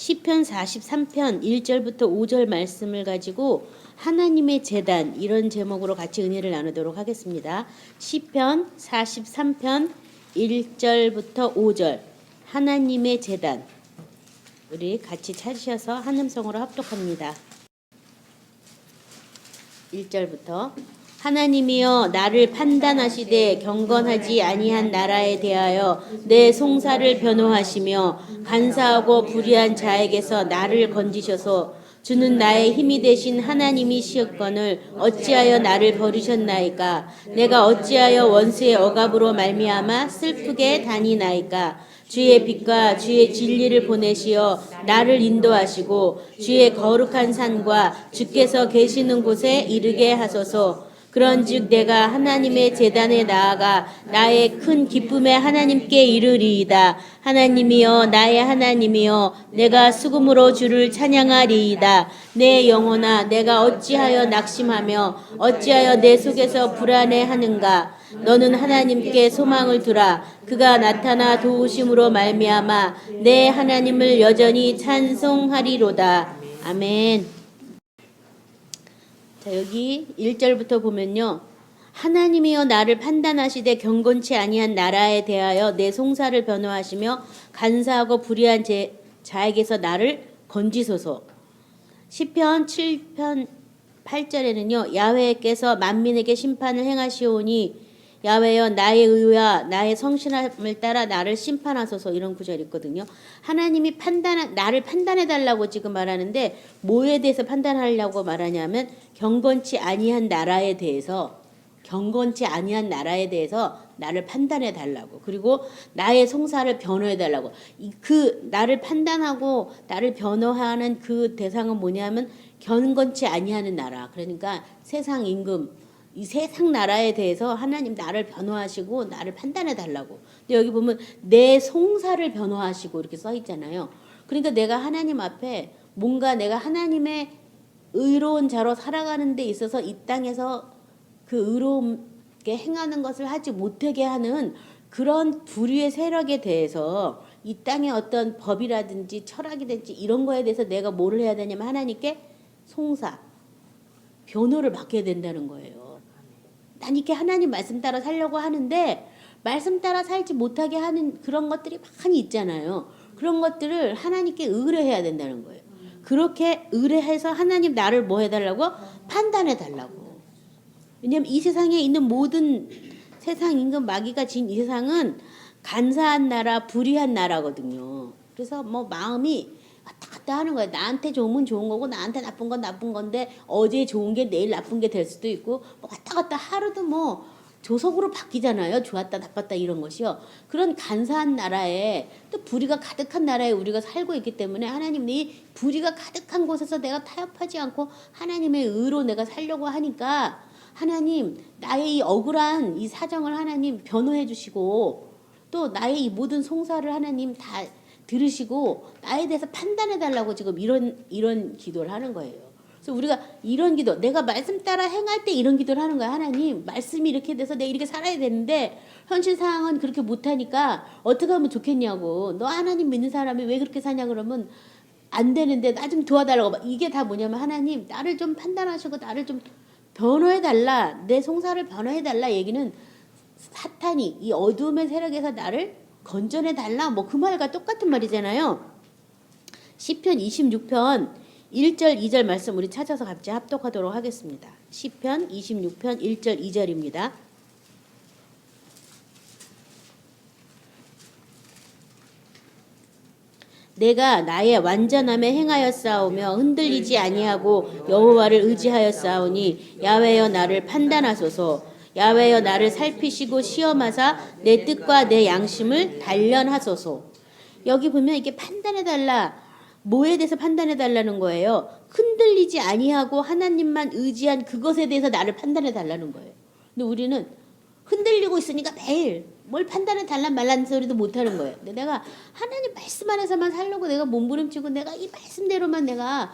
시편 43편 1절부터 5절 말씀을 가지고 하나님의 제단 이런 제목으로 같이 은혜를 나누도록 하겠습니다. 시편 43편 1절부터 5절 하나님의 제단 우리 같이 찾으셔서 한 음성으로 합독합니다. 1절부터 하나님이여 나를 판단하시되 경건하지 아니한 나라에 대하여 내 송사를 변호하시며 간사하고 불의한 자에게서 나를 건지셔서 주는 나의 힘이 되신 하나님이시었거늘 어찌하여 나를 버리셨나이까 내가 어찌하여 원수의 억압으로 말미암아 슬프게 다니나이까 주의 빛과 주의 진리를 보내시어 나를 인도하시고 주의 거룩한 산과 주께서 계시는 곳에 이르게 하소서. 그런즉 내가 하나님의 제단에 나아가 나의 큰 기쁨의 하나님께 이르리이다. 하나님이여 나의 하나님이여 내가 수금으로 주를 찬양하리이다. 내 영혼아 내가 어찌하여 낙심하며 어찌하여 내 속에서 불안해하는가. 너는 하나님께 소망을 두라. 그가 나타나 도우심으로 말미암아 내 하나님을 여전히 찬송하리로다. 아멘. 자, 여기 1절부터 보면요. 하나님이여 나를 판단하시되 경건치 아니한 나라에 대하여 내 송사를 변호하시며 간사하고 불의한 자에게서 나를 건지소서. 시편 7편 8절에는요. 야훼께서 만민에게 심판을 행하시오니 야훼여 나의 의와 나의 성실함을 따라 나를 심판하소서 이런 구절이 있거든요. 하나님이 나를 판단해달라고 지금 말하는데 뭐에 대해서 판단하려고 말하냐면 경건치 아니한 나라에 대해서 나를 판단해달라고 그리고 나의 송사를 변호해달라고 그 나를 판단하고 나를 변호하는 그 대상은 뭐냐면 경건치 아니하는 나라 그러니까 세상 임금 이 세상 나라에 대해서 하나님 나를 변호하시고 나를 판단해 달라고. 근데 여기 보면 내 송사를 변호하시고 이렇게 써 있잖아요. 그러니까 내가 하나님 앞에 뭔가 내가 하나님의 의로운 자로 살아가는 데 있어서 이 땅에서 그 의롭게 행하는 것을 하지 못하게 하는 그런 불의의 세력에 대해서 이 땅의 어떤 법이라든지 철학이든지 이런 거에 대해서 내가 뭐를 해야 되냐면 하나님께 송사, 변호를 맡겨야 된다는 거예요. 난 이렇게 하나님 말씀 따라 살려고 하는데 말씀 따라 살지 못하게 하는 그런 것들이 많이 있잖아요. 그런 것들을 하나님께 의뢰해야 된다는 거예요. 그렇게 의뢰해서 하나님 나를 뭐 해달라고? 판단해달라고. 왜냐하면 이 세상에 있는 모든 세상 임금 마귀가 진 이 세상은 간사한 나라, 불의한 나라거든요. 그래서 뭐 마음이 왔다 갔다 하는 거예요. 나한테 좋으면 좋은 거고 나한테 나쁜 건 나쁜 건데 어제 좋은 게 내일 나쁜 게 될 수도 있고 뭐 왔다 갔다 하루도 뭐 조석으로 바뀌잖아요. 좋았다 나빴다 이런 것이요. 그런 간사한 나라에 또 불의가 가득한 나라에 우리가 살고 있기 때문에 하나님이 불의가 가득한 곳에서 내가 타협하지 않고 하나님의 의로 내가 살려고 하니까 하나님 나의 이 억울한 이 사정을 하나님 변호해 주시고 또 나의 이 모든 송사를 하나님 다 들으시고 나에 대해서 판단해 달라고 지금 이런 기도를 하는 거예요. 그래서 우리가 이런 기도 내가 말씀 따라 행할 때 이런 기도를 하는 거야. 하나님 말씀이 이렇게 돼서 내가 이렇게 살아야 되는데 현실 상황은 그렇게 못하니까 어떻게 하면 좋겠냐고. 너 하나님 믿는 사람이 왜 그렇게 사냐 그러면 안 되는데 나 좀 도와달라고. 이게 다 뭐냐면 하나님 나를 좀 판단하시고 나를 좀 변호해 달라. 내 송사를 변호해 달라 얘기는 사탄이 이 어둠의 세력에서 나를 건전해 달라 뭐 그 말과 똑같은 말이잖아요. 시편 26편 1절 2절 말씀 우리 찾아서 같이 합독하도록 하겠습니다. 시편 26편 1절 2절입니다. 내가 나의 완전함에 행하였사오며 흔들리지 아니하고 여호와를 의지하였사오니 야훼여 나를 판단하소서. 야훼여 나를 살피시고 시험하사 내 뜻과 내 양심을 단련하소서. 여기 보면 이게 판단해달라. 뭐에 대해서 판단해달라는 거예요? 흔들리지 아니하고 하나님만 의지한 그것에 대해서 나를 판단해달라는 거예요. 근데 우리는 흔들리고 있으니까 매일 뭘 판단해달란 말란 소리도 못하는 거예요. 근데 내가 하나님 말씀 안에서만 살려고 내가 몸부림치고 내가 이 말씀대로만 내가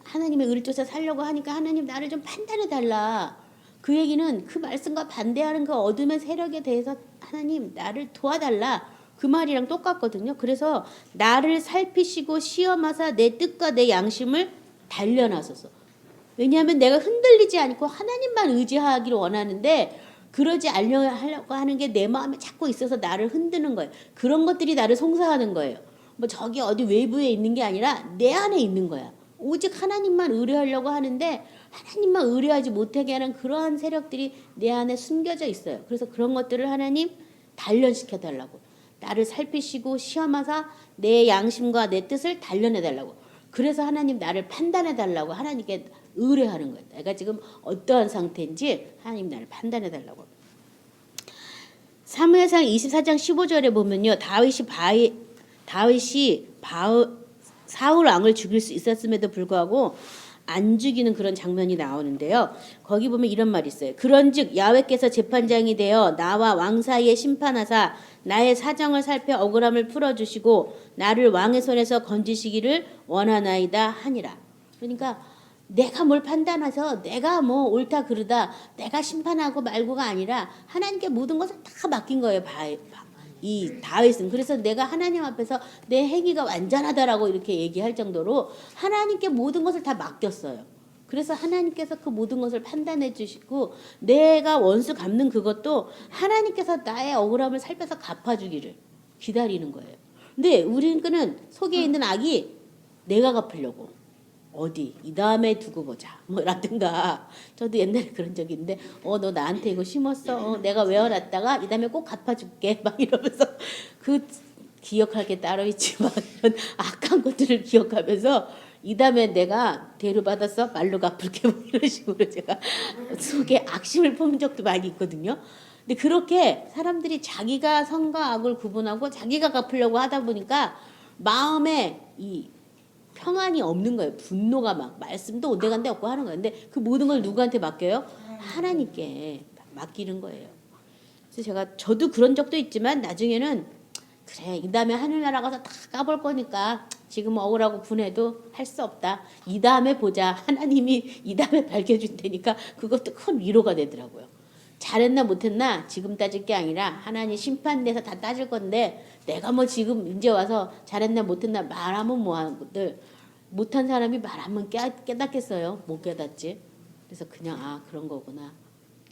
하나님의 의를 쫓아 살려고 하니까 하나님 나를 좀 판단해달라. 그 얘기는 그 말씀과 반대하는 그 어둠의 세력에 대해서 하나님 나를 도와달라. 그 말이랑 똑같거든요. 그래서 나를 살피시고 시험하사 내 뜻과 내 양심을 단련하소서. 왜냐하면 내가 흔들리지 않고 하나님만 의지하기를 원하는데 그러지 않으려고 하는 게 내 마음에 자꾸 있어서 나를 흔드는 거예요. 그런 것들이 나를 송사하는 거예요. 뭐 저기 어디 외부에 있는 게 아니라 내 안에 있는 거야. 오직 하나님만 의뢰하려고 하는데 하나님만 의뢰하지 못하게 하는 그러한 세력들이 내 안에 숨겨져 있어요. 그래서 그런 것들을 하나님 단련시켜 달라고. 나를 살피시고 시험하사 내 양심과 내 뜻을 단련해 달라고. 그래서 하나님 나를 판단해 달라고 하나님께 의뢰하는 거예요. 내가 지금 어떠한 상태인지 하나님 나를 판단해 달라고. 사무엘상 24장 15절에 보면요. 다윗이 사울 왕을 죽일 수 있었음에도 불구하고 안 죽이는 그런 장면이 나오는데요. 거기 보면 이런 말이 있어요. 그런즉 야훼께서 재판장이 되어 나와 왕 사이에 심판하사 나의 사정을 살펴 억울함을 풀어주시고 나를 왕의 손에서 건지시기를 원하나이다 하니라. 그러니까 내가 뭘 판단해서 내가 뭐 옳다 그르다 내가 심판하고 말고가 아니라 하나님께 모든 것을 다 맡긴 거예요. 이 다윗은. 그래서 내가 하나님 앞에서 내 행위가 완전하다라고 이렇게 얘기할 정도로 하나님께 모든 것을 다 맡겼어요. 그래서 하나님께서 그 모든 것을 판단해 주시고 내가 원수 갚는 그것도 하나님께서 나의 억울함을 살펴서 갚아주기를 기다리는 거예요. 근데 우리는 속에 있는 악이 내가 갚으려고 어디 이 다음에 두고 보자 뭐 라든가. 저도 옛날에 그런 적이 있는데 너 나한테 이거 심었어 내가 외워놨다가 이 다음에 꼭 갚아줄게 막 이러면서 그 기억할 게 따로 있지만 이런 악한 것들을 기억하면서 이 다음에 내가 대우받았어 말로 갚을게 뭐 이런 식으로 제가 속에 악심을 품은 적도 많이 있거든요. 근데 그렇게 사람들이 자기가 선과 악을 구분하고 자기가 갚으려고 하다 보니까 마음에 이 평안이 없는 거예요. 분노가 막 말씀도 온데간데 없고 하는 거예요. 근데 그 모든 걸 누구한테 맡겨요? 하나님께 맡기는 거예요. 그래서 저도 그런 적도 있지만 나중에는 그래 이 다음에 하늘나라 가서 다 까볼 거니까 지금 억울하고 분해도 할 수 없다. 이 다음에 보자. 하나님이 이 다음에 밝혀줄 테니까 그것도 큰 위로가 되더라고요. 잘했나 못했나 지금 따질 게 아니라 하나님 심판돼서 다 따질 건데 내가 뭐 지금 이제 와서 잘했나 못했나 말하면 뭐하는 것들 못한 사람이 말하면 깨닫겠어요? 못 깨닫지. 그래서 그냥 그런 거구나.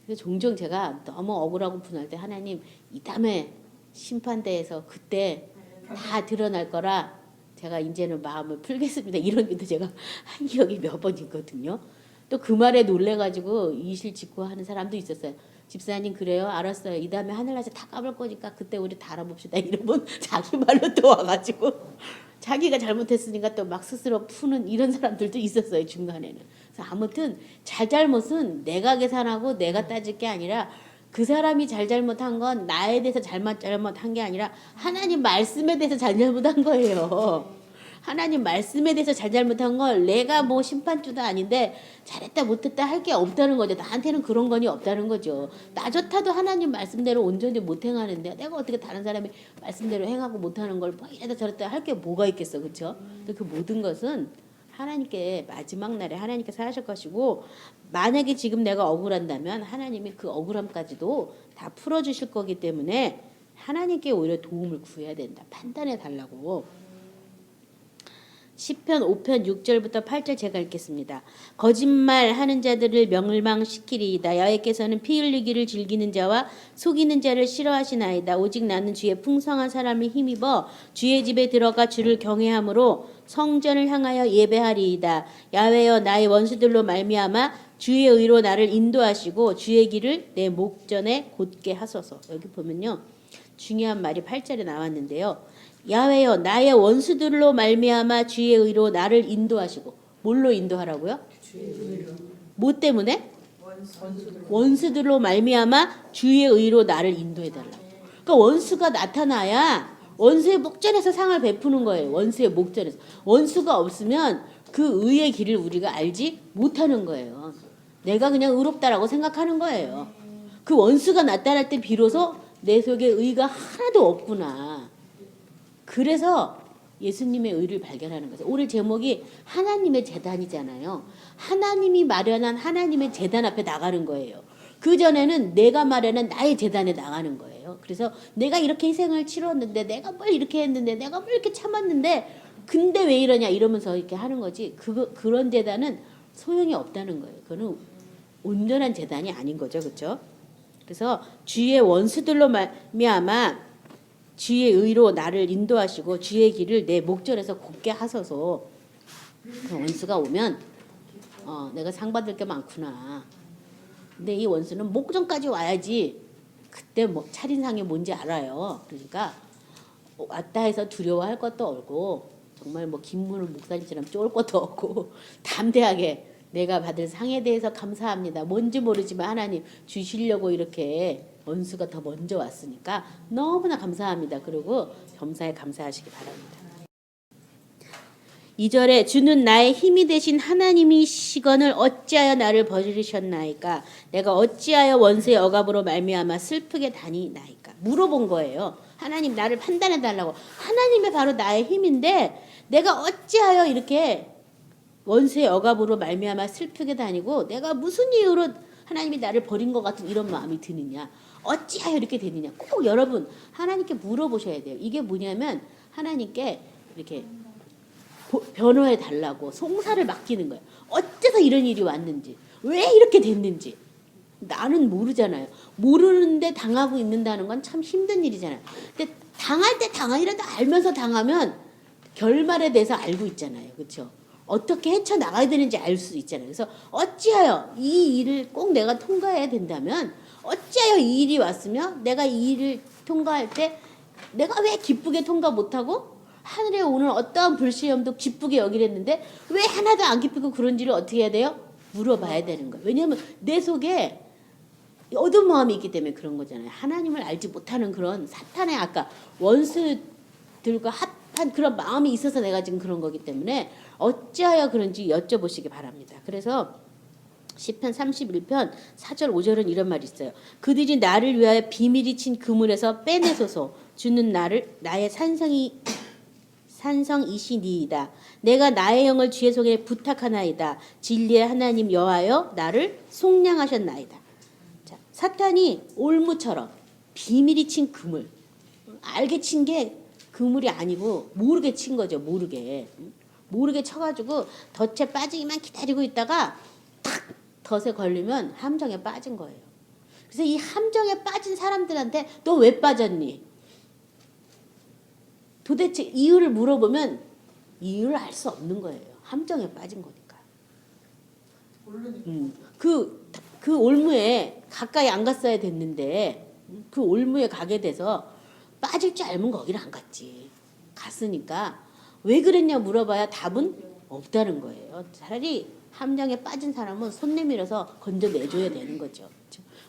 그래서 종종 제가 너무 억울하고 분할 때 하나님 이 다음에 심판대에서 그때 다 드러날 거라 제가 이제는 마음을 풀겠습니다. 이런 기도 제가 한 기억이 몇 번 있거든요. 또 그 말에 놀래가지고 이실 직고하는 사람도 있었어요. 집사님 그래요? 알았어요. 이 다음에 하늘나라 다 까볼 거니까 그때 우리 다 알아봅시다. 이러면 자기 말로 또 와가지고 자기가 잘못했으니까 또 막 스스로 푸는 이런 사람들도 있었어요. 중간에는. 그래서 아무튼 잘잘못은 내가 계산하고 내가 따질 게 아니라 그 사람이 잘잘못한 건 나에 대해서 잘못한 게 아니라 하나님 말씀에 대해서 잘잘못한 거예요. 하나님 말씀에 대해서 잘잘못한 걸 내가 뭐 심판주도 아닌데 잘했다 못했다 할 게 없다는 거죠. 나한테는 그런 건이 없다는 거죠. 나 좋다도 하나님 말씀대로 온전히 못 행하는데 내가 어떻게 다른 사람이 말씀대로 행하고 못하는 걸 뭐 이래다 저랬다 할 게 뭐가 있겠어. 그렇죠? 그 모든 것은 하나님께 마지막 날에 하나님께서 하실 것이고 만약에 지금 내가 억울한다면 하나님이 그 억울함까지도 다 풀어주실 거기 때문에 하나님께 오히려 도움을 구해야 된다. 판단해 달라고. 시편 5편 6절부터 8절 제가 읽겠습니다. 거짓말하는 자들을 멸망시키리이다. 여호와께서는 피 흘리기를 즐기는 자와 속이는 자를 싫어하시나이다. 오직 나는 주의 풍성한 사람을 힘입어 주의 집에 들어가 주를 경외함으로 성전을 향하여 예배하리이다. 야훼여 나의 원수들로 말미암아 주의 의로 나를 인도하시고 주의 길을 내 목전에 곧게 하소서. 여기 보면요. 중요한 말이 8절에 나왔는데요. 야훼여 나의 원수들로 말미암아 주의 의로 나를 인도하시고. 뭘로 인도하라고요? 주의 의로. 뭐 때문에? 원수들로 말미암아 주의 의로 나를 인도해달라고. 그러니까 원수가 나타나야 원수의 목전에서 상을 베푸는 거예요. 원수의 목전에서. 원수가 없으면 그 의의 길을 우리가 알지 못하는 거예요. 내가 그냥 의롭다라고 생각하는 거예요. 그 원수가 나타날 때 비로소 내 속에 의가 하나도 없구나. 그래서 예수님의 의를 발견하는 거죠. 오늘 제목이 하나님의 제단이잖아요. 하나님이 마련한 하나님의 제단 앞에 나가는 거예요. 그전에는 내가 마련한 나의 제단에 나가는 거예요. 거예요. 그래서 내가 이렇게 희생을 치렀는데, 내가 뭘 이렇게 했는데, 내가 뭘 이렇게 참았는데, 근데 왜 이러냐 이러면서 이렇게 하는 거지. 그런 재단은 소용이 없다는 거예요. 그거는 온전한 재단이 아닌 거죠, 그렇죠? 그래서 주의 원수들로 말미암아 주의 의로 나를 인도하시고 주의 길을 내 목전에서 곧게 하소서. 그 원수가 오면 내가 상 받을 게 많구나. 근데 이 원수는 목전까지 와야지 그때 뭐 차린상이 뭔지 알아요. 그러니까 왔다 해서 두려워할 것도 없고 정말 뭐 김문을 목사님처럼 쫄 것도 없고 담대하게 내가 받을 상에 대해서 감사합니다. 뭔지 모르지만 하나님 주시려고 이렇게 원수가 더 먼저 왔으니까 너무나 감사합니다. 그리고 겸사에 감사하시기 바랍니다. 2절에 주는 나의 힘이 되신 하나님이시거늘 어찌하여 나를 버리셨나이까? 내가 어찌하여 원수의 억압으로 말미암아 슬프게 다니나이까? 물어본 거예요. 하나님 나를 판단해 달라고. 하나님이 바로 나의 힘인데 내가 어찌하여 이렇게 원수의 억압으로 말미암아 슬프게 다니고 내가 무슨 이유로 하나님이 나를 버린 것 같은 이런 마음이 드느냐? 어찌하여 이렇게 되느냐? 꼭 여러분 하나님께 물어보셔야 돼요. 이게 뭐냐면 하나님께 이렇게 변호해 달라고 송사를 맡기는 거예요. 어째서 이런 일이 왔는지, 왜 이렇게 됐는지 나는 모르잖아요. 모르는데 당하고 있는다는 건 참 힘든 일이잖아요. 근데 당할 때 당하이라도 알면서 당하면 결말에 대해서 알고 있잖아요. 그렇죠? 어떻게 헤쳐나가야 되는지 알 수 있잖아요. 그래서 어찌하여 이 일을 꼭 내가 통과해야 된다면 어찌하여 이 일이 왔으며 내가 이 일을 통과할 때 내가 왜 기쁘게 통과 못하고 하늘에 오는 어떠한 불시험도 기쁘게 여기랬는데 왜 하나도 안 기쁘고 그런지를 어떻게 해야 돼요? 물어봐야 되는 거예요. 왜냐하면 내 속에 어두운 마음이 있기 때문에 그런 거잖아요. 하나님을 알지 못하는 그런 사탄의 아까 원수들과 합한 그런 마음이 있어서 내가 지금 그런 거기 때문에 어찌하여 그런지 여쭤보시기 바랍니다. 그래서 시편 31편 4절 5절은 이런 말이 있어요. 그들이 나를 위하여 비밀이 친 그물에서 빼내소서. 주는 나의 산성이시니이다. 내가 나의 영을 주의 손에 부탁하나이다. 진리의 하나님 여호와여 나를 속량하셨나이다. 자, 사탄이 올무처럼 비밀이 친 그물, 알게 친 게 그물이 아니고 모르게 친 거죠. 모르게 쳐가지고 덫에 빠지기만 기다리고 있다가 탁 덫에 걸리면 함정에 빠진 거예요. 그래서 이 함정에 빠진 사람들한테 너 왜 빠졌니? 도대체 이유를 물어보면 이유를 알 수 없는 거예요. 함정에 빠진 거니까. 그 올무에 가까이 안 갔어야 됐는데 그 올무에 가게 돼서 빠질 줄 알면 거기를 안 갔지. 갔으니까 왜 그랬냐 물어봐야 답은 없다는 거예요. 차라리 함정에 빠진 사람은 손 내밀어서 건져내줘야 되는 거죠.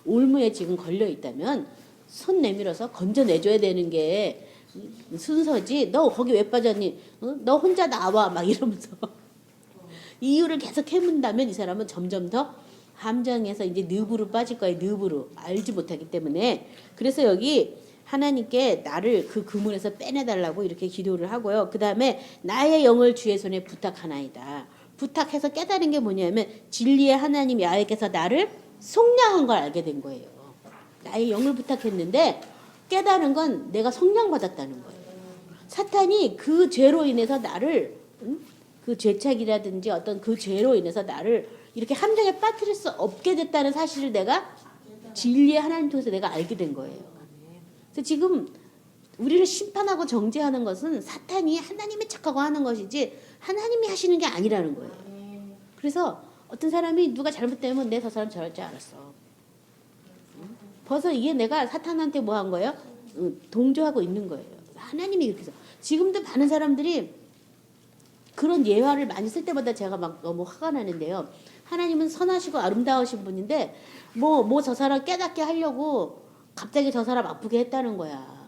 올무에 지금 걸려 있다면 손 내밀어서 건져내줘야 되는 게 순서지. 너 거기 왜 빠졌니? 너 혼자 나와 막 이러면서 이유를 계속 해문다면 이 사람은 점점 더 함정에서 이제 늪으로 빠질 거예요. 늪으로 알지 못하기 때문에. 그래서 여기 하나님께 나를 그 그물에서 빼내달라고 이렇게 기도를 하고요. 그 다음에 나의 영을 주의 손에 부탁하나이다. 부탁해서 깨달은 게 뭐냐면 진리의 하나님 야훼께서 나를 속량한 걸 알게 된 거예요. 나의 영을 부탁했는데 깨달은 건 내가 속량받았다는 거예요. 사탄이 그 죄로 인해서 나를 그 죄책이라든지 어떤 그 죄로 인해서 나를 이렇게 함정에 빠뜨릴 수 없게 됐다는 사실을 내가 진리의 하나님 통해서 내가 알게 된 거예요. 그래서 지금 우리를 심판하고 정죄하는 것은 사탄이 하나님의 척하고 하는 것이지 하나님이 하시는 게 아니라는 거예요. 그래서 어떤 사람이 누가 잘못되면 내 저 사람 저럴 줄 알았어. 벌써 이게 내가 사탄한테 뭐 한 거예요? 동조하고 있는 거예요. 하나님이 그렇게 해서 지금도 많은 사람들이 그런 예화를 많이 쓸 때마다 제가 막 너무 화가 나는데요. 하나님은 선하시고 아름다우신 분인데 뭐 저 사람 깨닫게 하려고 갑자기 저 사람 아프게 했다는 거야.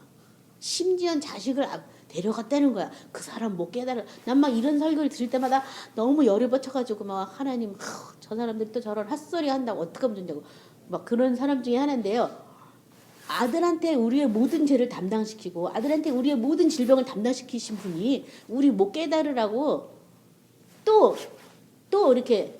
심지어 자식을 데려갔다는 거야. 그 사람 못 깨달아. 난 막 이런 설교를 들을 때마다 너무 열이 뻗쳐가지고 막 하나님 저 사람들이 또 저런 헛소리 한다고 어떡하면 된다고 막 그런 사람 중에 하나인데요. 아들한테 우리의 모든 죄를 담당시키고 아들한테 우리의 모든 질병을 담당시키신 분이 우리 못 깨달으라고 또 이렇게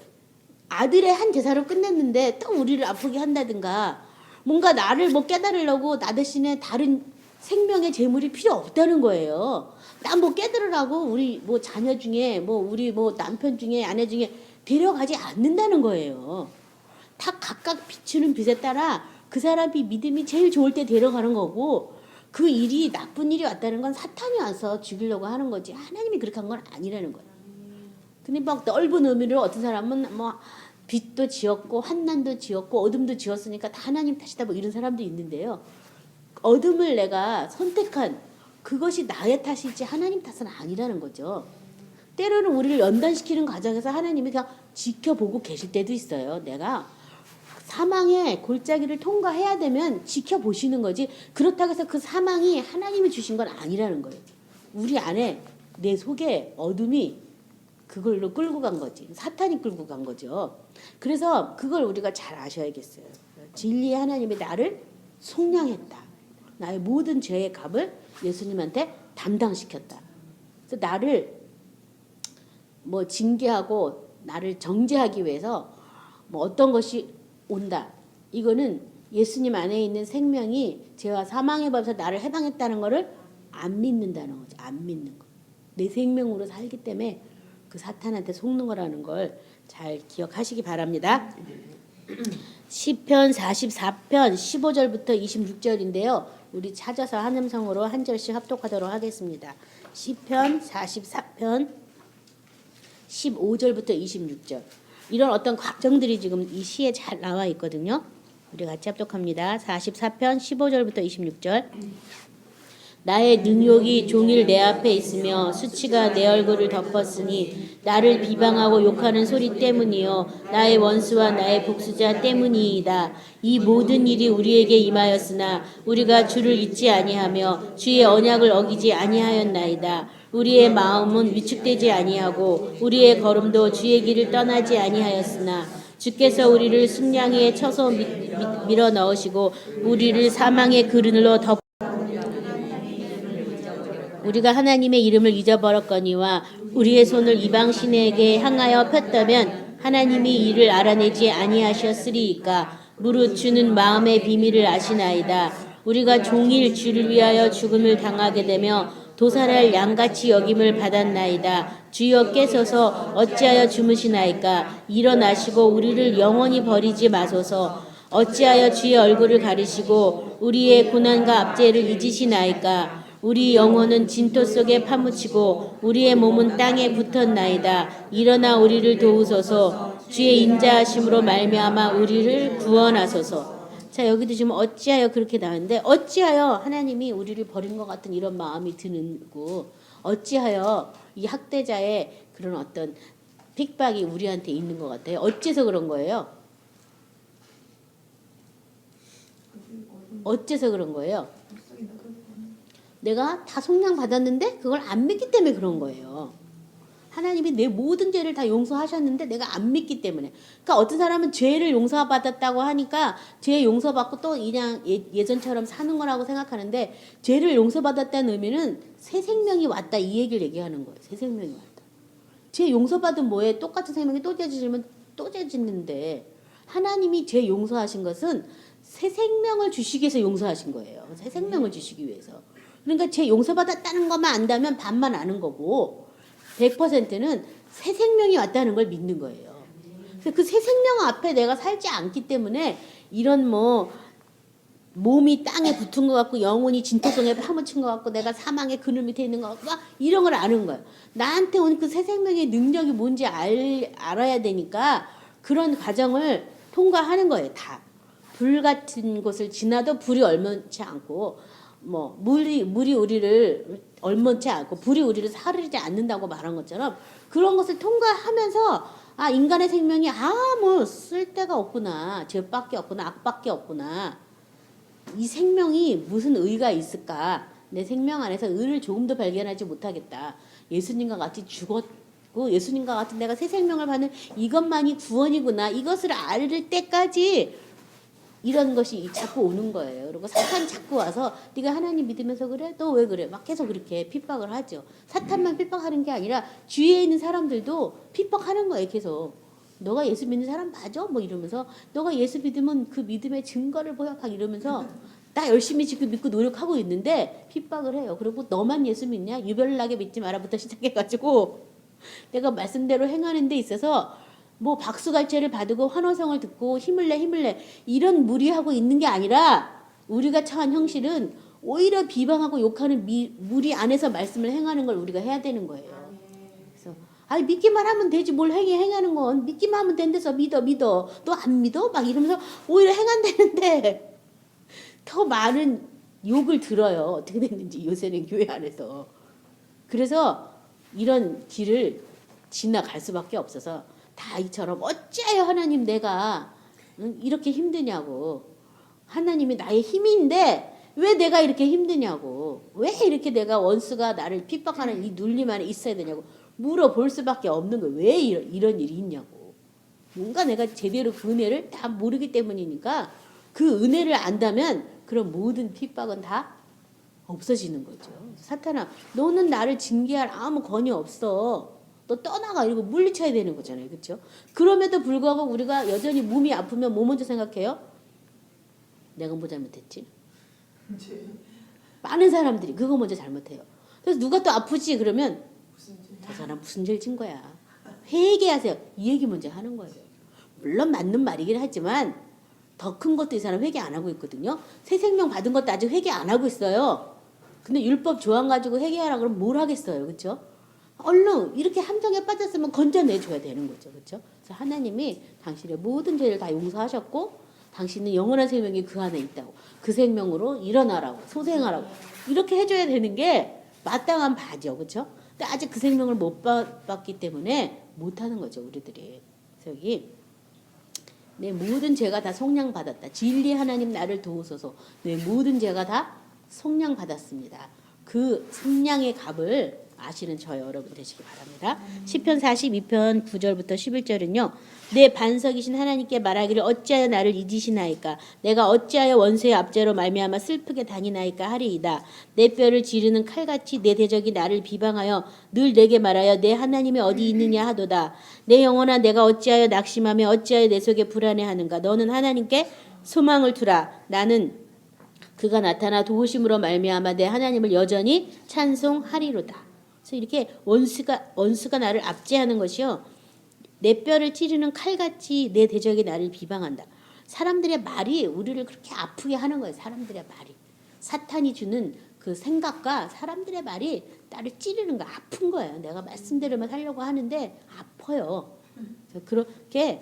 아들의 한 제사로 끝냈는데 또 우리를 아프게 한다든가 뭔가 나를 뭐 깨달으려고 나 대신에 다른 생명의 재물이 필요 없다는 거예요. 난 뭐 깨달으라고 우리 뭐 자녀 중에 뭐 우리 뭐 남편 중에 아내 중에 데려가지 않는다는 거예요. 다 각각 비추는 빛에 따라 그 사람이 믿음이 제일 좋을 때 데려가는 거고 그 일이 나쁜 일이 왔다는 건 사탄이 와서 죽이려고 하는 거지 하나님이 그렇게 한 건 아니라는 거예요. 근데 막 넓은 의미로 어떤 사람은 뭐 빛도 지었고 환난도 지었고 어둠도 지었으니까 다 하나님 탓이다 뭐 이런 사람도 있는데요. 어둠을 내가 선택한 그것이 나의 탓이지 하나님 탓은 아니라는 거죠. 때로는 우리를 연단시키는 과정에서 하나님이 그냥 지켜보고 계실 때도 있어요. 내가 사망의 골짜기를 통과해야 되면 지켜보시는 거지 그렇다고 해서 그 사망이 하나님이 주신 건 아니라는 거예요. 우리 안에 내 속에 어둠이 그걸로 끌고 간 거지. 사탄이 끌고 간 거죠. 그래서 그걸 우리가 잘 아셔야겠어요. 진리의 하나님이 나를 속량했다. 나의 모든 죄의 값을 예수님한테 담당시켰다. 그래서 나를 뭐 징계하고 나를 정죄하기 위해서 뭐 어떤 것이 온다. 이거는 예수님 안에 있는 생명이 죄와 사망의 법에서 나를 해방했다는 것을 안 믿는다는 거죠. 안 믿는 거. 내 생명으로 살기 때문에 그 사탄한테 속는 거라는 걸 잘 기억하시기 바랍니다. 시편 44편 15절부터 26절인데요. 우리 찾아서 한음성으로 한 절씩 합독하도록 하겠습니다. 시편 44편 15절부터 26절. 이런 어떤 과정들이 지금 이 시에 잘 나와 있거든요. 우리 같이 합독합니다. 44편 15절부터 26절. 나의 능욕이 종일 내 앞에 있으며 수치가 내 얼굴을 덮었으니 나를 비방하고 욕하는 소리 때문이요 나의 원수와 나의 복수자 때문이이다. 이 모든 일이 우리에게 임하였으나 우리가 주를 잊지 아니하며 주의 언약을 어기지 아니하였나이다. 우리의 마음은 위축되지 아니하고 우리의 걸음도 주의 길을 떠나지 아니하였으나 주께서 우리를 승량이에 쳐서 밀어 넣으시고 우리를 사망의 그늘로 우리가 하나님의 이름을 잊어버렸거니와 우리의 손을 이방신에게 향하여 폈다면 하나님이 이를 알아내지 아니하셨으리이까. 무릇 주는 마음의 비밀을 아시나이다. 우리가 종일 주를 위하여 죽음을 당하게 되며 도살할 양같이 여김을 받았나이다. 주여 깨소서 어찌하여 주무시나이까. 일어나시고 우리를 영원히 버리지 마소서. 어찌하여 주의 얼굴을 가리시고 우리의 고난과 압제를 잊으시나이까. 우리 영혼은 진토 속에 파묻히고 우리의 몸은 땅에 붙었나이다. 일어나 우리를 도우소서. 주의 인자하심으로 말미암아 우리를 구원하소서. 자, 여기도 지금 어찌하여 그렇게 나왔는데 어찌하여 하나님이 우리를 버린 것 같은 이런 마음이 드는고 어찌하여 이 학대자의 그런 어떤 핍박이 우리한테 있는 것 같아요. 어째서 그런 거예요? 어째서 그런 거예요? 내가 다 속량 받았는데 그걸 안 믿기 때문에 그런 거예요. 하나님이 내 모든 죄를 다 용서하셨는데 내가 안 믿기 때문에. 그러니까 어떤 사람은 죄를 용서받았다고 하니까 죄 용서받고 또 그냥 예전처럼 사는 거라고 생각하는데 죄를 용서받았다는 의미는 새 생명이 왔다 이 얘기를 얘기하는 거예요. 새 생명이 왔다. 죄 용서받은 뭐에 똑같은 생명이 또 죄지면 또 죄짓는데 하나님이 죄 용서하신 것은 새 생명을 주시기 위해서 용서하신 거예요. 새 생명을 주시기 위해서. 그러니까 죄 용서받았다는 것만 안다면 반만 아는 거고 100%는 새 생명이 왔다는 걸 믿는 거예요. 그래서 그 새 생명 앞에 내가 살지 않기 때문에 이런 뭐 몸이 땅에 붙은 것 같고 영혼이 진토성에 파묻힌 것 같고 내가 사망의 그늘 밑에 있는 것 같고 막 이런 걸 아는 거예요. 나한테 온 그 새 생명의 능력이 뭔지 알아야 되니까 그런 과정을 통과하는 거예요. 다. 불 같은 곳을 지나도 불이 얼마지 않고 뭐 물이 우리를 얼마지 않고 불이 우리를 사르지 않는다고 말한 것처럼 그런 것을 통과하면서 아 인간의 생명이 아무 쓸데가 없구나. 죄밖에 없구나. 악밖에 없구나. 이 생명이 무슨 의가 있을까? 내 생명 안에서 의를 조금도 발견하지 못하겠다. 예수님과 같이 죽었고 예수님과 같은 내가 새 생명을 받는 이것만이 구원이구나. 이것을 알 때까지 이런 것이 자꾸 오는 거예요. 그리고 사탄이 자꾸 와서 네가 하나님 믿으면서 그래? 너 왜 그래? 막 계속 그렇게 핍박을 하죠. 사탄만 핍박하는 게 아니라 주위에 있는 사람들도 핍박하는 거예요. 계속. 너가 예수 믿는 사람 맞아? 뭐 이러면서 너가 예수 믿으면 그 믿음의 증거를 보여 막 이러면서 나 열심히 지금 믿고 노력하고 있는데 핍박을 해요. 그리고 너만 예수 믿냐? 유별나게 믿지 마라부터 시작해가지고 내가 말씀대로 행하는 데 있어서 뭐 박수갈채를 받고 환호성을 듣고 힘을 내 이런 무리하고 있는 게 아니라 우리가 처한 형실은 오히려 비방하고 욕하는 무리 안에서 말씀을 행하는 걸 우리가 해야 되는 거예요. 그래서 아니 믿기만 하면 되지 뭘 행하는 건 믿기만 하면 된대서 믿어 너 안 믿어? 막 이러면서 오히려 행한다는데 더 많은 욕을 들어요. 어떻게 됐는지 요새는 교회 안에서. 그래서 이런 길을 지나갈 수밖에 없어서 다이처럼 어찌하여 하나님 내가 이렇게 힘드냐고. 하나님이 나의 힘인데 왜 내가 이렇게 힘드냐고. 왜 이렇게 내가 원수가 나를 핍박하는 이 눌림 안에 있어야 되냐고 물어볼 수밖에 없는 거예요. 왜 이런 일이 있냐고. 뭔가 내가 제대로 그 은혜를 다 모르기 때문이니까 그 은혜를 안다면 그런 모든 핍박은 다 없어지는 거죠. 사탄아, 너는 나를 징계할 아무 권위 없어. 너 떠나가 이러고 물리쳐야 되는 거잖아요. 그렇죠? 그럼에도 불구하고 우리가 여전히 몸이 아프면 뭐 먼저 생각해요? 내가 뭐 잘못했지? 많은 사람들이 그거 먼저 잘못해요. 그래서 누가 또 아프지 그러면 저 사람 무슨 죄를 진 거야. 회개하세요. 이 얘기 먼저 하는 거예요. 물론 맞는 말이긴 하지만 더 큰 것도 이 사람 회개 안 하고 있거든요. 새 생명 받은 것도 아직 회개 안 하고 있어요. 근데 율법 조항 가지고 회개하라 그러면 뭘 하겠어요. 그렇죠? 얼른 이렇게 함정에 빠졌으면 건져내줘야 되는 거죠. 그렇죠? 그래서 하나님이 당신의 모든 죄를 다 용서하셨고 당신은 영원한 생명이 그 안에 있다고. 그 생명으로 일어나라고. 소생하라고. 이렇게 해줘야 되는 게 마땅한 바죠. 그렇죠? 근데 아직 그 생명을 못 받았기 때문에 못하는 거죠. 우리들이. 그래서 여기 내 모든 죄가 다 속량받았다. 진리 하나님 나를 도우소서. 내 모든 죄가 다 속량받았습니다. 그 속량의 값을 아시는 저 여러분 되시기 바랍니다. 시편 42편 9절부터 11절은요. 내 반석이신 하나님께 말하기를 어찌하여 나를 잊으시나이까. 내가 어찌하여 원수의 압제로 말미암아 슬프게 다니나이까 하리이다. 내 뼈를 지르는 칼같이 내 대적이 나를 비방하여 늘 내게 말하여 내 하나님이 어디 있느냐 하도다. 내 영혼아 내가 어찌하여 낙심하며 어찌하여 내 속에 불안해하는가. 너는 하나님께 소망을 두라. 나는 그가 나타나 도우심으로 말미암아 내 하나님을 여전히 찬송하리로다. 그래서 이렇게 원수가 나를 압제하는 것이요. 내 뼈를 찌르는 칼같이 내 대적이 나를 비방한다. 사람들의 말이 우리를 그렇게 아프게 하는 거예요. 사람들의 말이. 사탄이 주는 그 생각과 사람들의 말이 나를 찌르는 거 아픈 거예요. 내가 말씀대로만 하려고 하는데 아파요. 그래서 그렇게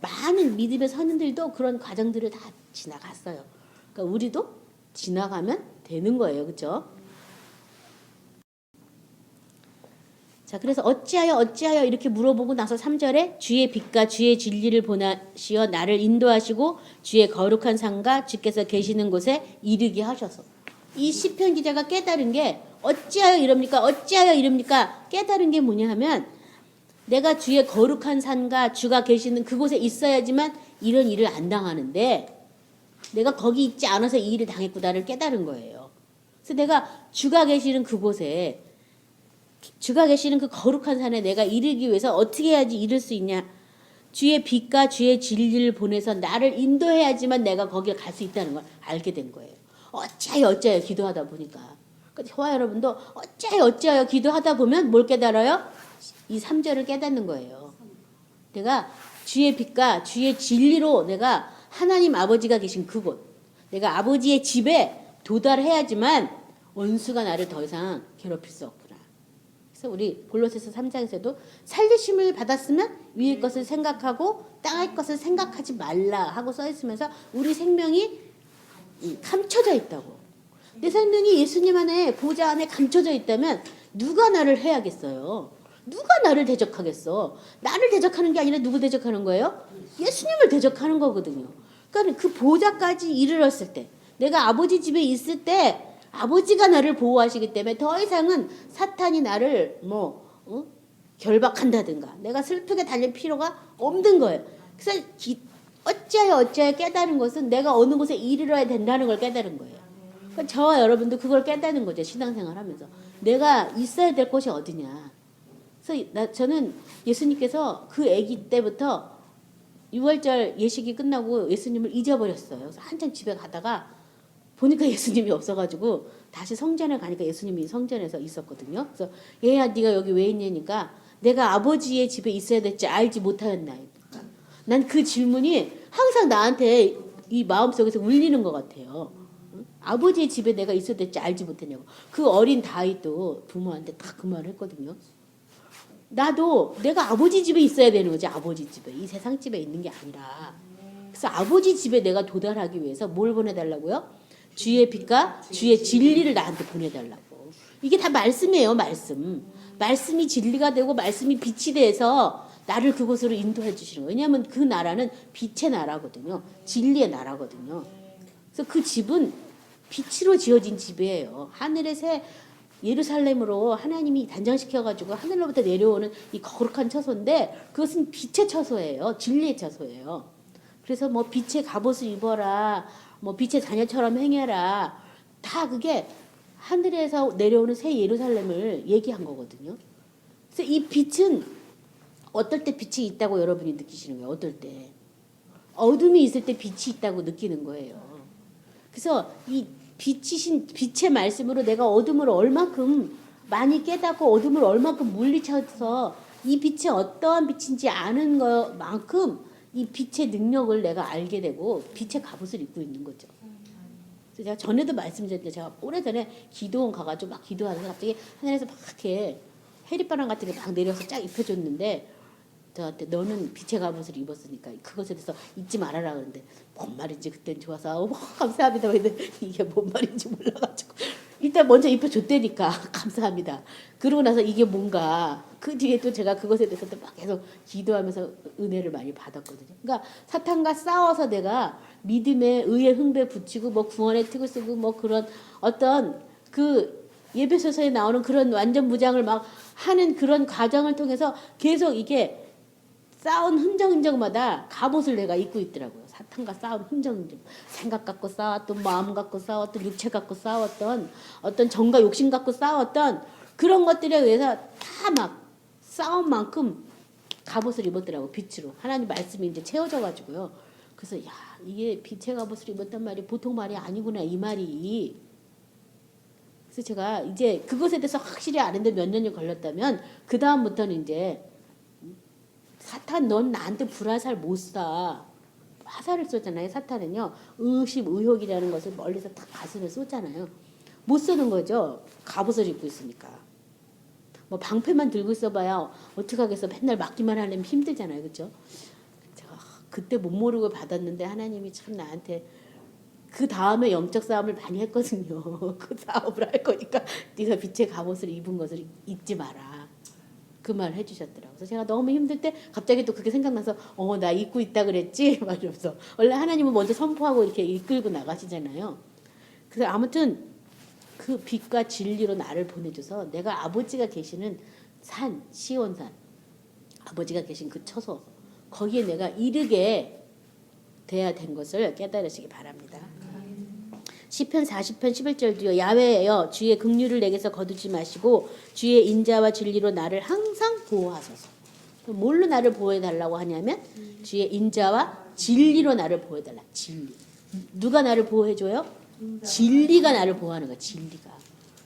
많은 믿음의 선인들도 그런 과정들을 다 지나갔어요. 그러니까 우리도 지나가면 되는 거예요. 그렇죠? 자, 그래서 어찌하여 이렇게 물어보고 나서 3절에 주의 빛과 주의 진리를 보내시어 나를 인도하시고 주의 거룩한 산과 주께서 계시는 곳에 이르게 하셔서. 이 시편 기자가 깨달은 게 어찌하여 이럽니까? 깨달은 게 뭐냐 하면 내가 주의 거룩한 산과 주가 계시는 그곳에 있어야지만 이런 일을 안 당하는데 내가 거기 있지 않아서 이 일을 당했구나를 깨달은 거예요. 그래서 내가 주가 계시는 그곳에 주가 계시는 그 거룩한 산에 내가 이르기 위해서 어떻게 해야지 이룰 수 있냐. 주의 빛과 주의 진리를 보내서 나를 인도해야지만 내가 거기에 갈 수 있다는 걸 알게 된 거예요. 어찌하여 기도하다 보니까. 그러니까 저와 여러분도 어찌하여 기도하다 보면 뭘 깨달아요? 이 3절을 깨닫는 거예요. 내가 주의 빛과 주의 진리로 내가 하나님 아버지가 계신 그곳, 내가 아버지의 집에 도달해야지만 원수가 나를 더 이상 괴롭힐 수 없구나. 그래서 우리 골로새서 3장에서도 살리심을 받았으면 위의 것을 생각하고 땅의 것을 생각하지 말라 하고 써 있으면서 우리 생명이 감춰져 있다고. 내 생명이 예수님 안에 보좌 안에 감춰져 있다면 누가 나를 해야겠어요? 누가 나를 대적하겠어? 나를 대적하는 게 아니라 누구 대적하는 거예요? 예수님을 대적하는 거거든요. 그러니까 그 보좌까지 이르렀을 때 내가 아버지 집에 있을 때 아버지가 나를 보호하시기 때문에 더 이상은 사탄이 나를 결박한다든가 내가 슬프게 달릴 필요가 없는 거예요. 그래서 어찌하여 깨달은 것은 내가 어느 곳에 이르러야 된다는 걸 깨달은 거예요. 그러니까 저와 여러분도 그걸 깨닫는 거죠. 신앙생활 하면서. 내가 있어야 될 곳이 어디냐. 그래서 저는 예수님께서 그 아기 때부터 6월절 예식이 끝나고 예수님을 잊어버렸어요. 그래서 한참 집에 가다가 보니까 예수님이 없어가지고 다시 성전에 가니까 예수님이 성전에서 있었거든요. 그래서 얘야 네가 여기 왜 있냐니까 내가 아버지의 집에 있어야 될지 알지 못하였나요? 난 그 질문이 항상 나한테 이 마음속에서 울리는 것 같아요. 응? 아버지의 집에 내가 있어야 될지 알지 못했냐고. 그 어린 다윗도 부모한테 다 그 말을 했거든요. 나도 내가 아버지 집에 있어야 되는 거지. 아버지 집에. 이 세상 집에 있는 게 아니라. 그래서 아버지 집에 내가 도달하기 위해서 뭘 보내달라고요? 주의 빛과 주의 진리를 나한테 보내달라고. 이게 다 말씀이에요. 말씀. 말씀이 진리가 되고 말씀이 빛이 돼서 나를 그곳으로 인도해 주시는 거예요. 왜냐하면 그 나라는 빛의 나라거든요. 진리의 나라거든요. 그래서 그 집은 빛으로 지어진 집이에요. 하늘의 새 예루살렘으로 하나님이 단장시켜가지고 하늘로부터 내려오는 이 거룩한 처소인데 그것은 빛의 처소예요. 진리의 처소예요. 그래서 뭐 빛의 갑옷을 입어라, 뭐 빛의 자녀처럼 행해라, 다 그게 하늘에서 내려오는 새 예루살렘을 얘기한 거거든요. 그래서 이 빛은 어떨 때 빛이 있다고 여러분이 느끼시는 거예요. 어떨 때 어둠이 있을 때 빛이 있다고 느끼는 거예요. 그래서 이 빛이신 빛의 말씀으로 내가 어둠을 얼마큼 많이 깨닫고 어둠을 얼마큼 물리쳐서 이 빛이 어떠한 빛인지 아는 것만큼 이 빛의 능력을 내가 알게 되고 빛의 갑옷을 입고 있는 거죠. 그래서 제가 전에도 말씀드렸는데 제가 오래전에 기도원 가가지고 막 기도하면서 갑자기 하늘에서 막 이렇게 해리바람 같은 게 막 내려서 쫙 입혀줬는데 저한테 너는 빛의 갑옷을 입었으니까 그것에 대해서 잊지 말아라 그러는데 뭔 말인지 그땐 좋아서 감사합니다. 근데 이게 뭔 말인지 몰라가지고 일단 먼저 입혀줬다니까 감사합니다. 그러고 나서 이게 뭔가 그 뒤에 또 제가 그것에 대해서 막 계속 기도하면서 은혜를 많이 받았거든요. 그러니까 사탄과 싸워서 내가 믿음의 의의 흥배 붙이고 뭐 구원의 특을 쓰고 뭐 그런 어떤 그 예배소서에 나오는 그런 완전 무장을 막 하는 그런 과정을 통해서 계속 이게 싸운 흔적마다 갑옷을 내가 입고 있더라고요. 사탄과 싸운 흔적. 생각 갖고 싸웠던, 마음 갖고 싸웠던, 육체 갖고 싸웠던, 어떤 정과 욕심 갖고 싸웠던 그런 것들에 의해서 다 막 싸운 만큼 갑옷을 입었더라고요. 빛으로. 하나님 말씀이 이제 채워져 가지고요. 그래서 야 이게 빛의 갑옷을 입었단 말이 보통 말이 아니구나 이 말이. 그래서 제가 이제 그것에 대해서 확실히 아는데 몇 년이 걸렸다면 그 다음부터는 이제 사탄 넌 나한테 불화살 못 쏴. 화살을 쏘잖아요. 사탄은요. 의심, 의혹이라는 것을 멀리서 딱 가슴에 쏘잖아요. 못 쏘는 거죠. 갑옷을 입고 있으니까. 뭐 방패만 들고 있어봐야 어떡하겠어. 맨날 맞기만 하려면 힘들잖아요. 그렇죠? 제가 그때 못 모르고 받았는데 하나님이 참 나한테 그 다음에 영적 싸움을 많이 했거든요. 그 싸움을 할 거니까 네가 빛의 갑옷을 입은 것을 잊지 마라. 그 말 해주셨더라고요. 그래서 제가 너무 힘들 때 갑자기 또 그게 생각나서 나 입고 있다 그랬지? 말이면서 원래 하나님은 먼저 선포하고 이렇게 이끌고 나가시잖아요. 그래서 아무튼 그 빛과 진리로 나를 보내줘서 내가 아버지가 계시는 산, 시온산, 아버지가 계신 그 처소 거기에 내가 이르게 돼야 된 것을 깨달으시기 바랍니다. 시편 40편 11절도요. 야훼여 주의 긍휼을 내게서 거두지 마시고 주의 인자와 진리로 나를 항상 보호하소서. 뭘로 나를 보호해달라고 하냐면 주의 인자와 진리로 나를 보호해달라. 진리. 누가 나를 보호해줘요? 진리가 나를 보호하는 거야. 진리가.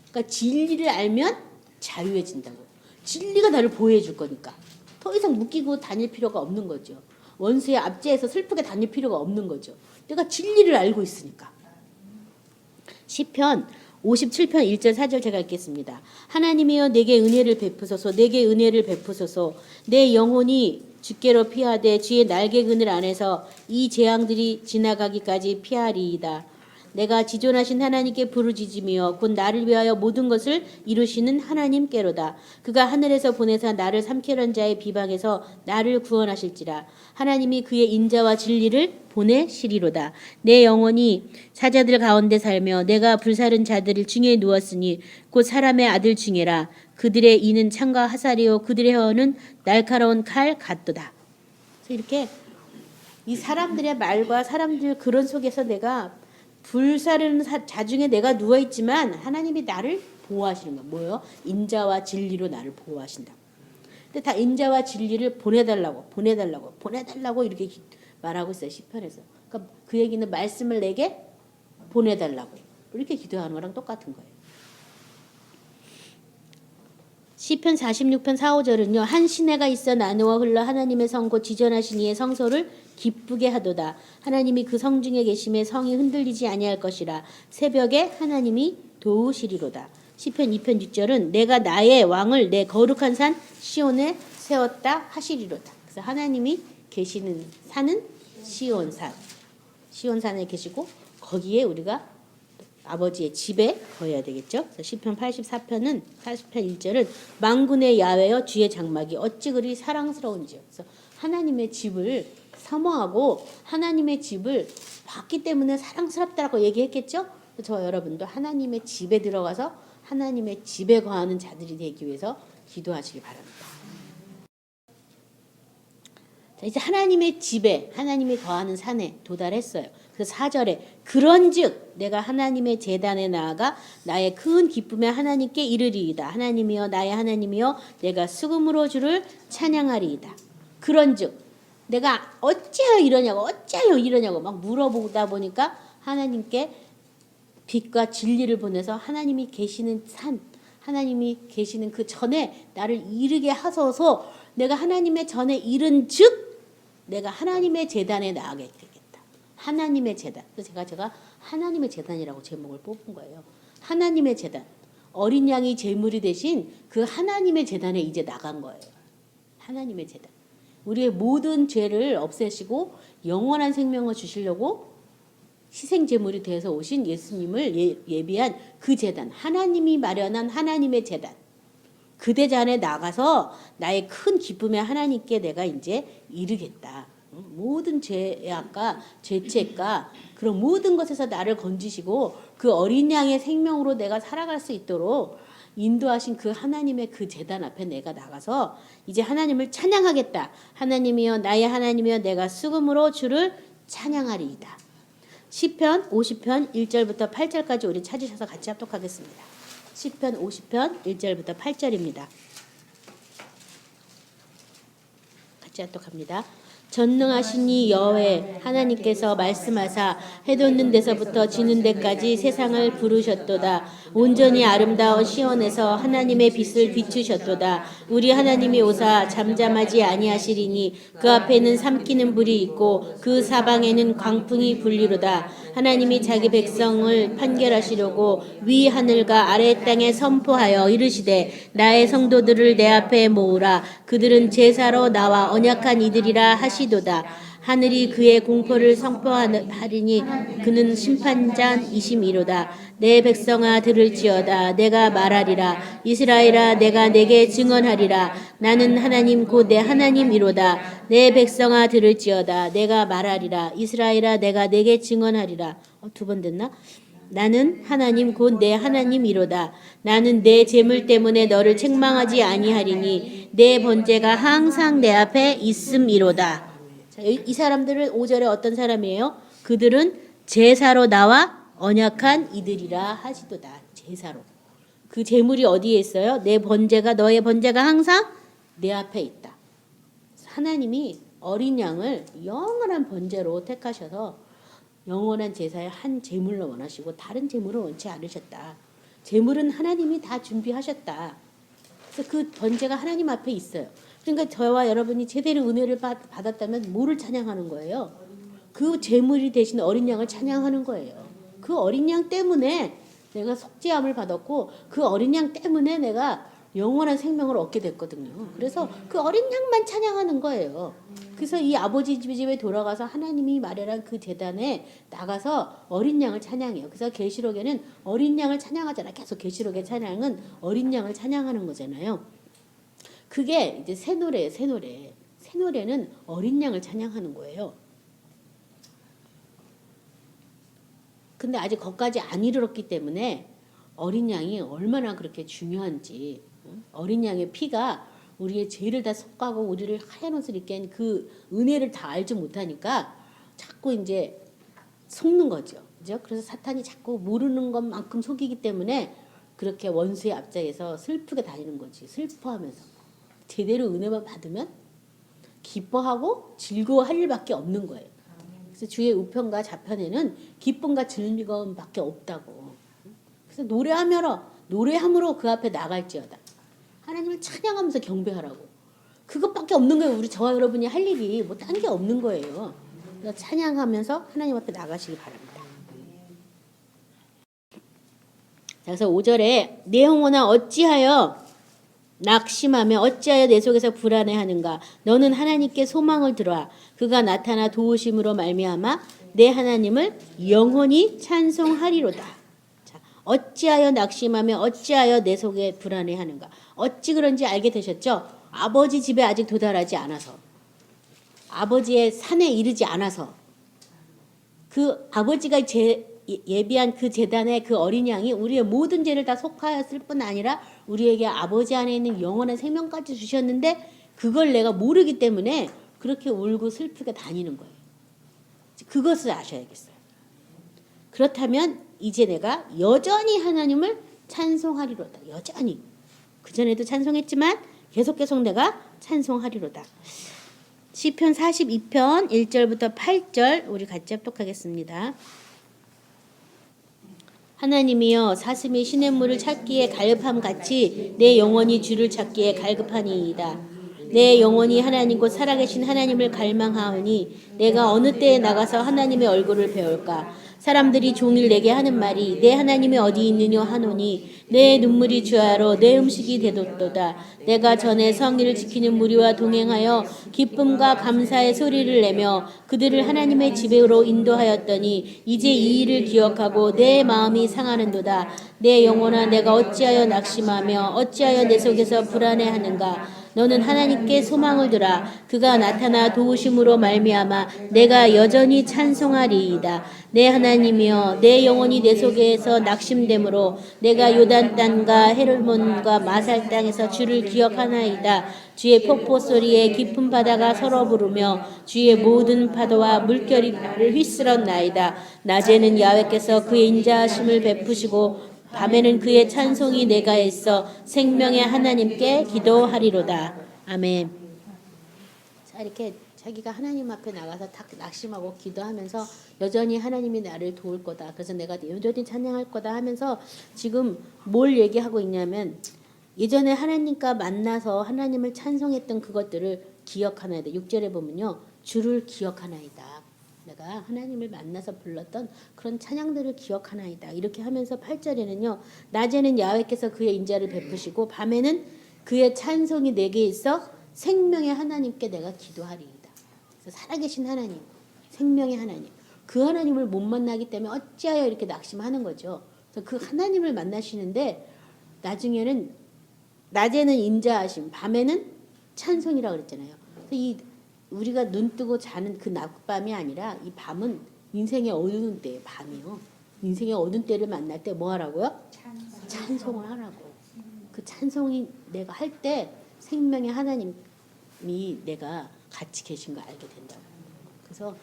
그러니까 진리를 알면 자유해진다고. 진리가 나를 보호해줄 거니까. 더 이상 묶이고 다닐 필요가 없는 거죠. 원수의 압제에서 슬프게 다닐 필요가 없는 거죠. 내가 진리를 알고 있으니까. 시편 57편 1절 4절 제가 읽겠습니다. 하나님이여 내게 은혜를 베푸소서. 내게 은혜를 베푸소서. 내 영혼이 주께로 피하되 주의 날개 그늘 안에서 이 재앙들이 지나가기까지 피하리이다. 내가 지존하신 하나님께 부르짖으며 곧 나를 위하여 모든 것을 이루시는 하나님께로다. 그가 하늘에서 보내사 나를 삼키려는 자의 비방에서 나를 구원하실지라. 하나님이 그의 인자와 진리를 보내시리로다. 내 영혼이 사자들 가운데 살며 내가 불사른 자들 중에 누웠으니 곧 사람의 아들 중에라. 그들의 이는 창과 화살이요 그들의 혀는 날카로운 칼 같도다. 그래서 이렇게 이 사람들의 말과 사람들 그런 속에서 내가 불사르는 자 중에 내가 누워있지만 하나님이 나를 보호하시는 거야. 뭐예요? 인자와 진리로 나를 보호하신다. 근데 다 인자와 진리를 보내달라고 이렇게 말하고 있어요. 시편에서. 그러니까 그 얘기는 말씀을 내게 보내달라고 이렇게 기도하는 거랑 똑같은 거예요. 시편 46편 4, 5절은요. 한 시내가 있어 나누어 흘러 하나님의 성 곧 지전하신 이의 성소를 기쁘게 하도다. 하나님이 그 성중에 계심에 성이 흔들리지 아니할 것이라. 새벽에 하나님이 도우시리로다. 시편 2편 6절은 내가 나의 왕을 내 거룩한 산 시온에 세웠다 하시리로다. 그래서 하나님이 계시는 산은 시온산. 시온산에 계시고 거기에 우리가 아버지의 집에 거해야 되겠죠. 시편 84편은 80편 1절은 만군의 야훼여 주의 장막이 어찌 그리 사랑스러운지요. 그래서 하나님의 집을 사모하고 하나님의 집을 봤기 때문에 사랑스럽다라고 얘기했겠죠. 저 여러분도 하나님의 집에 들어가서 하나님의 집에 거하는 자들이 되기 위해서 기도하시기 바랍니다. 자, 이제 하나님의 집에 하나님이 거하는 산에 도달했어요. 그래서 4절에 그런즉 내가 하나님의 제단에 나아가 나의 큰 기쁨에 하나님께 이르리이다. 하나님이여 나의 하나님이여 내가 수금으로 주를 찬양하리이다. 그런즉 내가 어찌하여 이러냐고 막 물어보다 보니까 하나님께 빛과 진리를 보내서 하나님이 계시는 산, 하나님이 계시는 그 전에 나를 이르게 하소서. 내가 하나님의 전에 이른 즉 내가 하나님의 제단에 나아가게 되겠다. 하나님의 제단. 그래서 제가 하나님의 제단이라고 제목을 뽑은 거예요. 하나님의 제단. 어린 양이 제물이 대신 그 하나님의 제단에 이제 나간 거예요. 하나님의 제단. 우리의 모든 죄를 없애시고 영원한 생명을 주시려고 희생제물이 되어서 오신 예수님을 예비한 그 제단. 하나님이 마련한 하나님의 제단. 그 대잔에 나가서 나의 큰 기쁨에 하나님께 내가 이제 이르겠다. 모든 죄악과 죄책과 그런 모든 것에서 나를 건지시고 그 어린 양의 생명으로 내가 살아갈 수 있도록 인도하신 그 하나님의 그 제단 앞에 내가 나가서 이제 하나님을 찬양하겠다. 하나님이여 나의 하나님이여 내가 수금으로 주를 찬양하리이다. 시편 50편 1절부터 8절까지 우리 찾으셔서 같이 합독하겠습니다. 시편 50편 1절부터 8절입니다. 같이 합독합니다. 전능하신 이 여호와 하나님께서 말씀하사 해 돋는 데서부터 지는 데까지 세상을 부르셨도다. 온전히 아름다운 시온에서 하나님의 빛을 비추셨도다. 우리 하나님이 오사 잠잠하지 아니하시리니 그 앞에는 삼키는 불이 있고 그 사방에는 광풍이 불리로다. 하나님이 자기 백성을 판결하시려고 위 하늘과 아래 땅에 선포하여 이르시되 나의 성도들을 내 앞에 모으라. 그들은 제사로 나와 언약한 이들이라 하시도다. 하늘이 그의 공포를 선포하리니 그는 심판자이심이로다. 내 백성아 들을지어다. 내가 말하리라. 이스라엘아 내가 내게 증언하리라. 나는 하나님 곧 내 하나님이로다. 내 백성아 들을지어다. 내가 말하리라. 이스라엘아 내가 내게 증언하리라. 두 번 됐나? 나는 하나님 곧 내 하나님이로다. 나는 내 재물 때문에 너를 책망하지 아니하리니 내 번제가 항상 내 앞에 있음이로다. 자, 이 사람들은 5절에 어떤 사람이에요? 그들은 제사로 나와 언약한 이들이라 하시도다. 제사로. 그 재물이 어디에 있어요? 내 번제가 너의 번제가 항상 내 앞에 있다. 하나님이 어린 양을 영원한 번제로 택하셔서 영원한 제사의 한 제물로 원하시고 다른 제물을 원치 않으셨다. 제물은 하나님이 다 준비하셨다. 그래서 그 번제가 하나님 앞에 있어요. 그러니까 저와 여러분이 제대로 은혜를 받았다면 뭐를 찬양하는 거예요? 그 제물이 대신 어린 양을 찬양하는 거예요. 그 어린 양 때문에 내가 속죄함을 받았고 그 어린 양 때문에 내가 영원한 생명을 얻게 됐거든요. 그래서 그 어린 양만 찬양하는 거예요. 그래서 이 아버지 집에 돌아가서 하나님이 마련한 그 제단에 나가서 어린 양을 찬양해요. 그래서 계시록에는 어린 양을 찬양하잖아. 계속 계시록의 찬양은 어린 양을 찬양하는 거잖아요. 그게 이제 새 노래예요. 새 노래. 새 노래는 어린 양을 찬양하는 거예요. 근데 아직 거기까지 안 이르렀기 때문에 어린 양이 얼마나 그렇게 중요한지, 어린 양의 피가 우리의 죄를 다 섞고 우리를 하얀 옷을 입게 한 그 은혜를 다 알지 못하니까 자꾸 이제 속는 거죠. 그죠? 그래서 사탄이 자꾸 모르는 것만큼 속이기 때문에 그렇게 원수의 앞자에서 슬프게 다니는 거지. 슬퍼하면서. 제대로 은혜만 받으면 기뻐하고 즐거워할 일밖에 없는 거예요. 그래서 주의 우편과 좌편에는 기쁨과 즐거움밖에 없다고. 그래서 노래함으로 그 앞에 나갈지어다. 하나님을 찬양하면서 경배하라고. 그것밖에 없는 거예요. 우리 저와 여러분이 할 일이 뭐 딴 게 없는 거예요. 그래서 찬양하면서 하나님 앞에 나가시기 바랍니다. 그래서 5절에 내 영혼아 어찌하여 낙심하며 어찌하여 내 속에서 불안해하는가. 너는 하나님께 소망을 들어라. 그가 나타나 도우심으로 말미암아 내 하나님을 영원히 찬송하리로다. 자, 어찌하여 낙심하며 어찌하여 내 속에 불안해하는가. 어찌 그런지 알게 되셨죠? 아버지 집에 아직 도달하지 않아서, 아버지의 산에 이르지 않아서, 그 아버지가 예비한 그 제단의 그 어린 양이 우리의 모든 죄를 다 속하였을 뿐 아니라 우리에게 아버지 안에 있는 영원한 생명까지 주셨는데 그걸 내가 모르기 때문에 그렇게 울고 슬프게 다니는 거예요. 그것을 아셔야겠어요. 그렇다면 이제 내가 여전히 하나님을 찬송하리로다. 여전히. 그전에도 찬송했지만 계속 내가 찬송하리로다. 시편 42편 1절부터 8절 우리 같이 합독하겠습니다. 하나님이여 사슴이 시냇물을 찾기에 갈급함같이 내 영혼이 주를 찾기에 갈급하니이다. 내 영혼이 하나님 곧 살아계신 하나님을 갈망하오니 내가 어느 때에 나가서 하나님의 얼굴을 배울까. 사람들이 종일 내게 하는 말이 내 하나님이 어디 있느냐 하노니 내 눈물이 주하로 내 음식이 되도다. 내가 전에 성의를 지키는 무리와 동행하여 기쁨과 감사의 소리를 내며 그들을 하나님의 집으로 인도하였더니 이제 이 일을 기억하고 내 마음이 상하는도다. 내 영혼아 내가 어찌하여 낙심하며 어찌하여 내 속에서 불안해하는가. 너는 하나님께 소망을 두라. 그가 나타나 도우심으로 말미암아 내가 여전히 찬송하리이다. 내 하나님이여 내 영혼이 내 속에서 낙심되므로 내가 요단 땅과 헤르몬과 마살 땅에서 주를 기억하나이다. 주의 폭포 소리에 깊은 바다가 서로 부르며 주의 모든 파도와 물결을 휘쓸었나이다. 낮에는 야훼께서 그의 인자하심을 베푸시고 밤에는 그의 찬송이 내가 있어 생명의 하나님께 기도하리로다. 아멘. 자, 이렇게 자기가 하나님 앞에 나가서 딱 낙심하고 기도하면서 여전히 하나님이 나를 도울 거다. 그래서 내가 여전히 찬양할 거다 하면서 지금 뭘 얘기하고 있냐면 예전에 하나님과 만나서 하나님을 찬송했던 그것들을 기억하나이다. 6절에 보면요. 주를 기억하나이다. 내가 하나님을 만나서 불렀던 그런 찬양들을 기억하나이다. 이렇게 하면서 8절에는요. 낮에는 야훼께서 그의 인자를 베푸시고 밤에는 그의 찬송이 내게 있어 생명의 하나님께 내가 기도하리이다. 그래서 살아계신 하나님, 생명의 하나님. 그 하나님을 못 만나기 때문에 어찌하여 이렇게 낙심하는 거죠. 그래서 그 하나님을 만나시는데 나중에는 낮에는 인자하심, 밤에는 찬송이라고 그랬잖아요. 그래서 우리가 눈 뜨고 자는 그 낮밤이 아니라 이 밤은 인생의 어두운 때예요. 밤이요. 인생의 어두운 때를 만날 때 뭐 하라고요? 찬송을 하라고. 그 찬송이 내가 할 때 생명의 하나님이 내가 같이 계신 거 알게 된다고. 그래서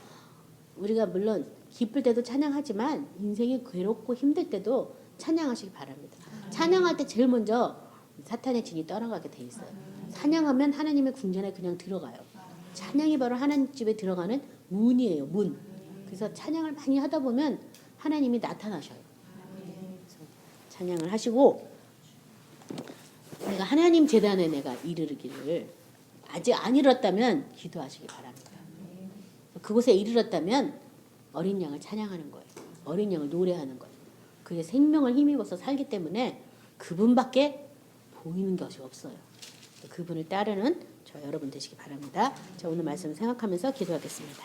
우리가 물론 기쁠 때도 찬양하지만 인생이 괴롭고 힘들 때도 찬양하시기 바랍니다. 찬양할 때 제일 먼저 사탄의 진이 떠나가게 돼 있어요. 찬양하면 하나님의 궁전에 그냥 들어가요. 찬양이 바로 하나님 집에 들어가는 문이에요. 문. 그래서 찬양을 많이 하다 보면 하나님이 나타나셔요. 그래서 찬양을 하시고 내가 하나님 제단에 내가 이르기를 아직 안 이뤘다면 기도하시기 바랍니다. 그곳에 이르렀다면 어린 양을 찬양하는 거예요. 어린 양을 노래하는 거예요. 그의 생명을 힘입어서 살기 때문에 그분밖에 보이는 것이 없어요. 그분을 따르는 저 여러분 되시기 바랍니다. 자, 오늘 말씀 생각하면서 기도하겠습니다.